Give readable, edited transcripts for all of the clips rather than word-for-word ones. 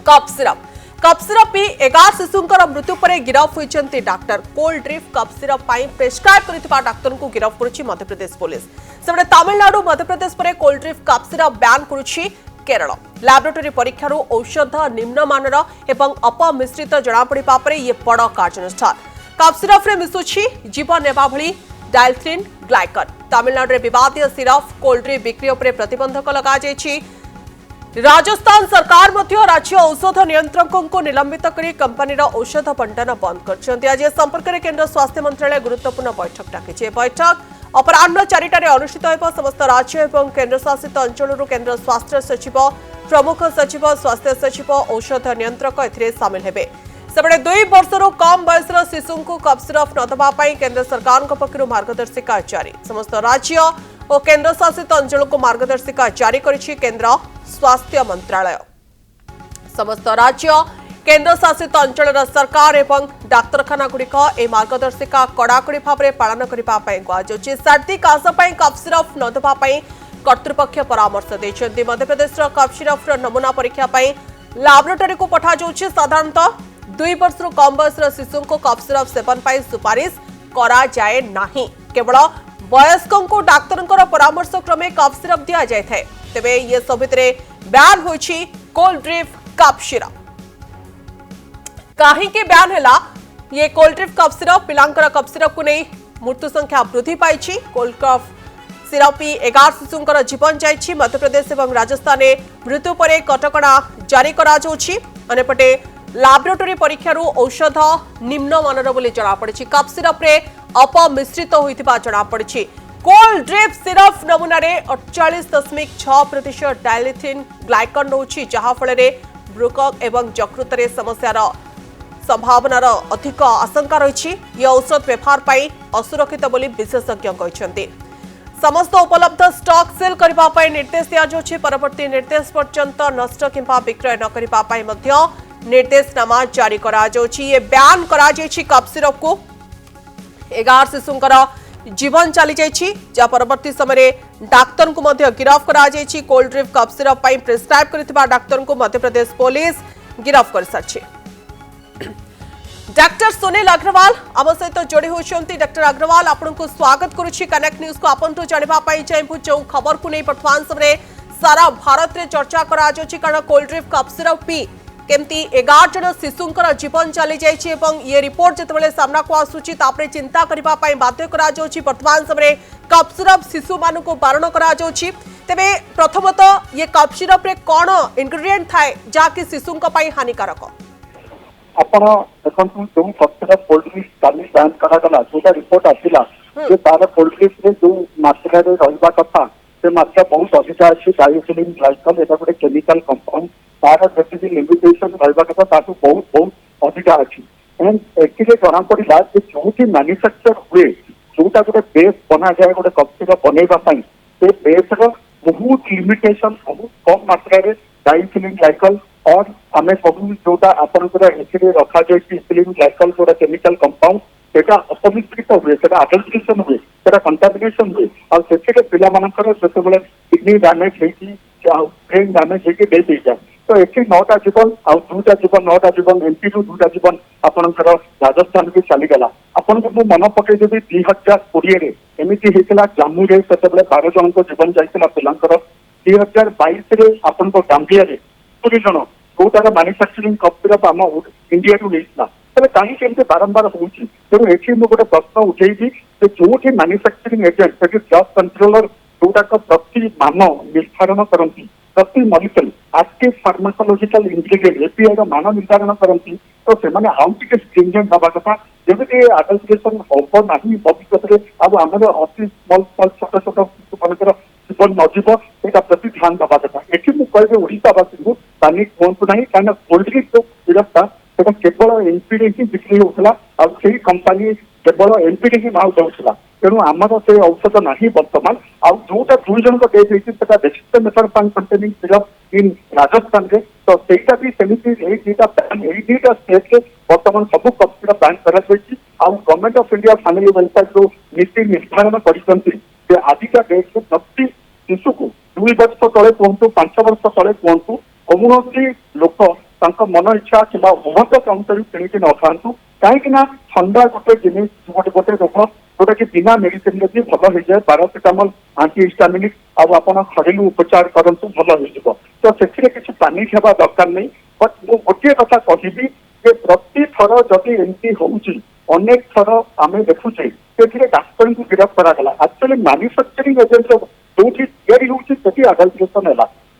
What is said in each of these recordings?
Cup syrup पी 11 शिशुंकर मृत्यु पर गिरफ होइछन्ति doctor. Coldrif cough syrup पाई प्रेस्क्राइब करथिबा डाक्टर को गिरफ करुछि मध्य प्रदेश पुलिस। सेबडे तमिलनाडु मध्य प्रदेश पर Coldrif cough syrup ban करुछि केरल। लैबोरेटरी परीक्षार औषध निम्न मानर एवं अपमिश्रित जनापड़ा पर ये बड़ कार्यानुष्ठान। कप सिरप रे मिसुछि जीवन नेबा भली डायल्थिन ग्लाइकन। तमिलनाडु रे विवादीय सिरप कोल्ड ड्रिप बिक्री पर प्रतिबंधक लगा जायछि। राजस्थान सरकार मध्य राज्य औषध नियंत्रकों को निलंबित करी कंपनीर औषध बंटन बंद करछन्ति। आज संपर्क में केंद्र स्वास्थ्य मंत्रालय गुरुत्वपूर्ण बैठक डाकिছে। बैठक अपराह्न 4टारे अनुष्ठित होब। समस्त राज्य एवं केन्द्रशासित अंचल केंद्र स्वास्थ्य सचिव, प्रमुख सचिव, स्वास्थ्य सचिव, औषध नियंत्रक एथिरे शामिल हेबे। सेबडे 2 वर्षरू कम बयसर शिशु को कप सिरप न दबा पाई केंद्र सरकार पक्षरु मार्गदर्शिका जारी। समस्त राज्य और केंद्र शासित अंचल को मार्गदर्शिका जारी करिछि केंद्र स्वास्थ्य मंत्रालय। समस्त राज्य केंद्र शासित अंचल सरकार एवं डाक्तरखाना गुड़िक ए मार्गदर्शिका कड़ाकड़ी भाव में पालन करने कहुछि। सर्दी काश कप सिरप न दबा कर्तृपक्ष परामर्श देछन्ति। मध्यप्रदेश कप सिरप नमूना परीक्षा लैबोरेटरी को पठा जाउछि। साधारणतः 2 वर्षरू कम बयसर शिशु को कप सिरप सेवन पाई सुपारिश करा जाए नाही। केवल वयस्कों को डाक्तर परामर्श क्रमे कप सिरप दिया जाए थे। तेबे ये सब भितरे बैन होइछि कोल्ड ड्रिप कप सिरप। कहीं बैन है ये कोल्ड ड्रिप कप सिरप पिलांकर कप सिरप को नहीं मृत्यु संख्या वृद्धि पाई। कोल्ड कप सिरप पी 11 शिशुंकर जीवन जाइछि। मध्यप्रदेश और राजस्थान में मृत्यु पर कटकणा जारी करा जाउछि। अनेपटे लैबोरेटरी परीक्षार औषध निम्न मानर बोली जनापड़ी। कप सिरप रे अपमिश्रित होइतिबा जनापड़ी। कोल्ड ड्रिप सिरप नमूना 48.6% डायलिथिन ग्लाइकन रहुछि, जहा फल ब्रुकक एवं यकृत समस्यार संभावनार अधिक आशंका रही। यह औषध व्यवहार पाई असुरक्षित बोली विशेषज्ञ कहते। समस्त उपलब्ध स्टॉक सेल करने निर्देश दिया। परवर्ती निर्देश पर्यंत नष्ट किंबा विक्रय न करने निर्देशनामा जारी करा। ये बैन करा कप सिरप को 11 शिशुंकर जीवन चली जाइछि। जा परवर्ती समय डाक्तर को गिरफ करा। कोल्ड ड्रिप कप सिरप पाई प्रेस्क्राइब करथिबा डाक्तर को मध्य प्रदेश पुलिस गिरफ कर सारछि। डॉक्टर सुनील अग्रवाल आम सहित जोड़ी होती। डॉक्टर अग्रवाल आपन को स्वागत करुछि कनेक्ट न्यूज को। आपन तो जानिबा पाई चाहबु जो खबर को नहीं वर्तमान समय सारा भारत रे चर्चा करा जाउछि कारण cold drip cough syrup P केमती 11 जन शिशुंकर जीवन चली जाइछि एवं ये रिपोर्ट जेतेबेले सामना को आसुछि तापरे चिंता करबा पाई बाध्य करा जाउछि। वर्तमान समय कप सिरप शिशु मान को बारण करा जाउछि। तेबे प्रथमतः ये कप सिरप रे कोन इंग्रेडिएंट थाए जाकि शिशुंक पाई हानिकारक? आपण देखंतु जो कप सिरप कोल्ड ड्रिंक काली बैन करा गला जोटा रिपोर्ट आसिला जे तार कोल्ड ड्रिंक रे जो मात्रा रे रहबा कथा से मात्रा बहुत अधिक अछि। डायल्थिन ग्लाइकन एटा गोटे केमिकल कंपाउंड तार जेति लिमिटेशन रहबा कथा ताटू बहुत बहुत अधिक अछि। एंड एक्चुअली जना पड़िला जे जोटी मैन्युफैक्चर हुए जोटा गोटे बेस बना जाए गोटे कप सिरप बनेबा पई से बेस रो बहुत लिमिटेशन बहुत कम मात्रा रे डायल्थिन ग्लाइकन और आम सब जोटा आपंकर एसिड रखा जाए इथिलीन ग्लाइकल जो केमिकल कंपाउंड सेटा अपमिश्रित हुए अडल्ट्रेशन हुए कंटामिनेशन हुए और से पिला मानकर जो किडनी डैमेज ब्रेन डैमेज होगी डेथ हो जाए। तो ये 9टा जीवन आउ 2टा जीवन 9टा जीवन एमपी रू 2टा जीवन आपंकर राजस्थान भी चलीगला। आपन को मन पकई देवी 2020 एमती होता जम्मू से 12 जन जीवन जाइला पिलांकर 2022 आपन गांबिया 20 जन जोटार मैन्युफैक्चरिंग कप सिरप आम इंडिया रू नहीं कहीं केमती बारंबार होती। तेणु ये गोटे प्रश्न उठेगी जो मैन्युफैक्चरिंग एजेंट से ड्रग कंट्रोलर जोटाक प्रति मान निर्धारण करती प्रति molecule active pharmacological ingredient API मान निर्धारण करती तो से आउ टे स्ट्रिंजेंट हवा कथा जमी अडल्ट्रेशन हम ना भविष्य में आम अति स्मल स्मल छोट छोट शिशु जीवन नजीव यहाँ प्रति ध्यान दवा कथा। ये मुझे कहे ओडावासी को पैनिक हूँ ना कहीं कोल्ड ड्रिंक जो सिरपटा से केवल एमपीडी ही बिक्री होता और से कंपानी केवल एमपीडी ही माल दूसरा। तेणु आमर से औषध ना बर्तमान आउ जोटा 2 जन डेथ होता डेक्सामेथासोन कंटेनिंग सिरप इन राजस्थान में तो सहीटा भी सेमती दुईटा स्टेट में बर्तमान सब कप सिरप बैन कर government of India family welfare जो नीति निर्धारण कर आजिका डेट में प्रति शिशु को 2 वर्ष तले कहतु 5 वर्ष तले कहतु कौन लोक मन इच्छा कि ओभर काउंटर किଣିକି न खातु कहीं ठंडा गोटे जिन गोटे रोग जोटा कि बिना मेडिसिन भी भल हो जाए पारासिटामल आंटीहिस्टामिनिक आप घरेलू उपचार करंतु भल हो तो से किसी पानिक हेबा दरकार नहीं बट मु गोटे कथा कहबी जे प्रति थर जदि एमती होउची अनेक थर आम देखुचे डाक्तर को गिरफ्त करागला एक्चुअली मैन्युफैक्चरिंग एजेंट जो तैयारी होती अडल्ट्रेशन है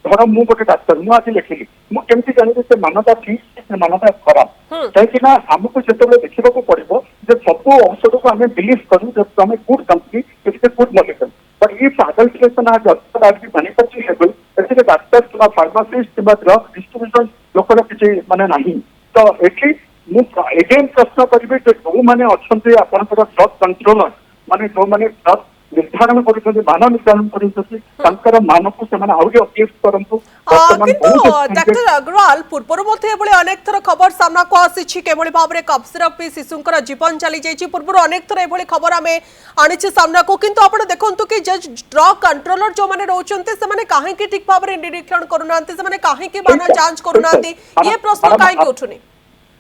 धर मु गोटे डाक्तर मुझे आज लिखिली मुझे जानी से मानता ठीक से मानता खराब कहीं आमको जो देखा पड़ो सब औषध को आम बिलीव करूँ I'm good company good molecule but if adulteration manufacturing level doctor कि फार्मासिस्ट कि ड्रग डिस्ट्रीब्यूशन लोकर किसी माने नहीं तो ये एगेन प्रश्न करेंगे जो मैंने अच्छा आपंकर ड्रग कंट्रोलर माने जो मैंने ड्रग निर्धारण मान निर्धारण कर मान को करंतु डॉक्टर अग्रवाल पूर्व अनेक थर खबर सामना को आसी भाव में कफ सिरप पी शिशुंकर जीवन चली जाइए पूर्व अनेक थर ये खबर आम आनी सामना को किंतु आप देखु कि जज ड्रग कंट्रोलर जो मैंने रोचते से कहीं ठीक भाव में निरीक्षण करूना कहीं मान जांच करूना ये प्रश्न कहीं उठुनी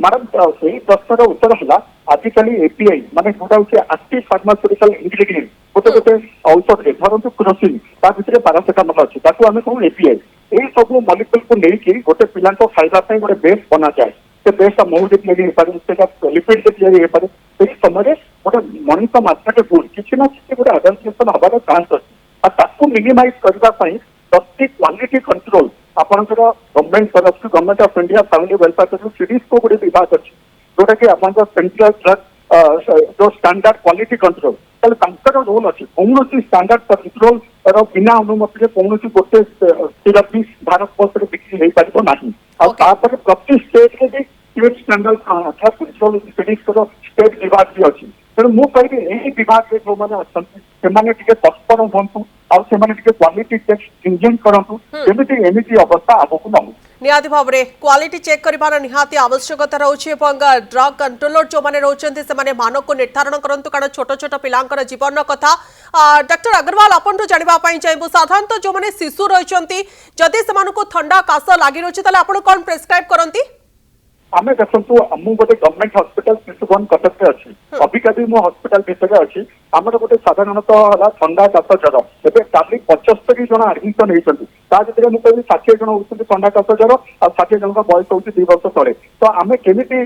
मैडम से प्रश्न उत्तर है आजिकल एपीआई माने जोटा हूँ एक्टिव फार्मास्यूटिकल इंग्रेडिएंट गोटे गोटे औषध धरतु क्रोसिन भितर पारासिटामल अच्छी आम कहूँ एपीआई यही सब मलिक्यूल को लेकिन गोटे पिला खाइबा गोटे बेस बना जाए से बेसटा महुदी या लिपिड या समय गोटे मनीष मात्रा गुड किसी ना कि गोटे अडल्ट्रेशन हबार चान्स अच्छी मिनिमाइज करने प्रति क्वालिटी कंट्रोल आपंकर गवर्नमेंट तरफ government of India family welfare तरफ सीरीज को गोटे विभाग अच्छी जोटा कि आप सेंट्रल ड्रग जो स्टैंडर्ड क्वालिटी कंट्रोल रोल अच्छी कौन स्टैंडर्ड कंट्रोल बिना अनुमति कौन गोटे सिरप भी भारत वर्ष में बिक्री हो पार ना प्रति स्टेट में भी state standard control series state विभाग भी अच्छी तेणु मुझे यही विभाग में जो मैंने अच्छा तत्पर हूँ क्वालिटी चेक इंजेक्ट करंतु जेमिति एमिति अवस्था आगकु न हो निहाती भाव में क्वालिटी चेक कर निहाती आवश्यकता रोचे ड्रग कंट्रोलर जो मैंने रोचते से मानक को निर्धारण करंतु कारण छोट छोट पिलांकर जीवन कथा डॉक्टर अग्रवाल आपन जानापी चाहिए साधारणतः जो मैंने शिशु रही जदि से ठंडा काश लगी रही आप कौन प्रेस्क्राइब करती आमे देखु मु गोटे गवर्नमेंट हॉस्पिटल शिशुभवन कटक अच्छी अबिका भी मो हॉस्पिटल भितर अच्छी आमर गोटे साधारणतः ठंडा काश ज्वर एवं काली 75 जन आडमिशन होती मुझे 60 जन होती ठंडा काश ज्वर आ 60 जन बयस हो 2 वर्ष तले तो आम केमी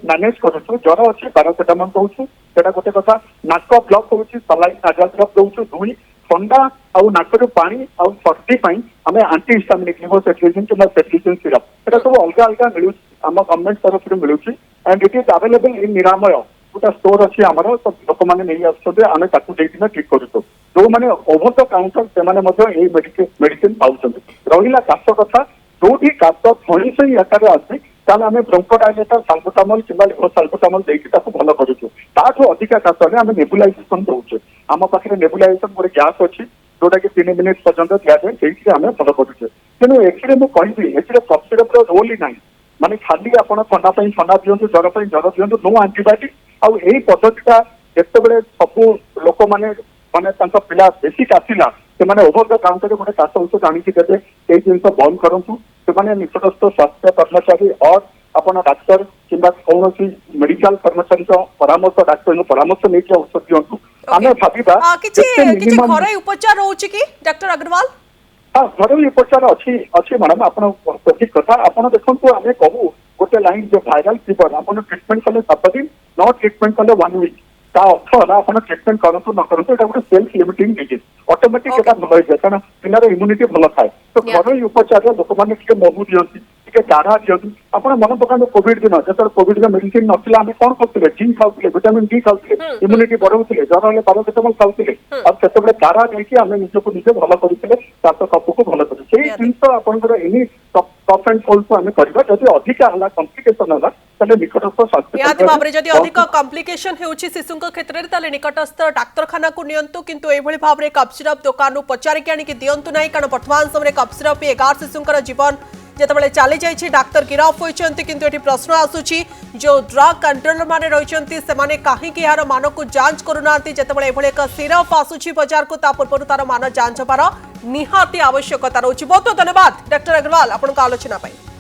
मैनेज करूँ ज्वर अच्छी पारासिटामल दौचु से गोटे कथा नाक ब्लक हो सलाइन नाजल ड्रप दौचु दुई ठंडा आउ नाकर पानी आउ सर्दी आम आंटीहिस्टामिनिक लिवोसेट्रिजिन कि सेट्रिजिन सिरप ये सब अलग अलग मिलूँ आम गवर्नमेंट तरफ मिलूँ and it is available in निरामय गोटे स्टोर अच्छी आमर तो लोक मैंने नहीं आम ठीक करूँ जो मैंने ओभर द काउंटर से मेडिसिन पाँच रहा काश कथा जो काश फणिश आकार आसे आम ब्रोंकोडाइलेटर साल्बुटामल कि साल्बुटामल देखिए भल करूँ अधिका काश आम नेबुलाइजेसन दौचे आम पाखे नेबुलाइजेसन गोटे गैस अच्छी जोटा कि 3 मिनिट पर्यटन दि जाए से आम भल करुचे तेणु एक्चुअली मुझे कहि कफ सिरप रोल ही ना माने खाली आप ठंडा ठंडा दिंतु ज्वर ज्वर दिंतु नो आंटीबायोटिक आउ यही पद्धतिटा जिते सब लोक मैंने माने पिला बेसी काशिला से ओभर द काउंटर गोटे काश औषध आनिकी देते ये जिन बंद करूँ से निकटस्थ स्वास्थ्य कर्मचारी और आपन डाक्तर कि कौन मेडिकल कर्मचारी परामर्श डाक्तर परामर्श नहीं औषध दिंतु आम भाव उपचार रोचे कि डॉक्टर अग्रवाल हाँ घरोई उपचार अच्छी अच्छी मैडम आप ठीक कथा आप देखो आम कहूँ गोटे लाइन जो भाइराल फीवर आप ट्रिटमेंट कले 7 दिन न ट्रिटमेंट कले 1 वीक अर्थ है आप ट्रिटमेंट करूँ न करूँ गोटे सेल्फ लिमिटिंग डिजीज ऑटोमेटिक भल हो जाए कारण पिलार इम्यूनिटी भल थाए तो घरोई उपचार लोक मैंने महू दिखती काढ़ा दिखती आप मन पकाते कोविड दिन जो कोविड मेडिसिन ना आम कौन करते जिंक खाऊे विटामिन डी खाऊे इम्यूनिटी बढ़ाऊे ज्वर हेल्ले पारासिटामल खाऊे से काढ़ा नहीं आम निजक निजे भल करते कफ को भल कर जिन आपंकर एनी कफ एंड कोल्ड को आम करवा जब अधिका है कम्प्लिकेशन है निकटस्थ स्वास्थ्य अधिक कम्प्लिकेशन होउछि शिशुंक क्षेत्र में निकटस्थ डाक्तरखाना को नियंतु किंतु एभली भाव में कफ सिरप दुकान पचारिक आनिक दिंतु ना कारण वर्तमान समय कफ सिरप 11 शिशुंकर जीवन जिते चली जाइए डाक्तर गिरफ होती किंतु ये प्रश्न आसूची जो ड्रग कंट्रोलर माने रही से कहीं यार मान को जांच करूना जिते एक सिरप आसूची बाजार को पूर्व तार मान जांच हबार निहाती आवश्यकता रोची बहुत बहुत धन्यवाद डॉक्टर अग्रवाल आपन आलोचना पाई।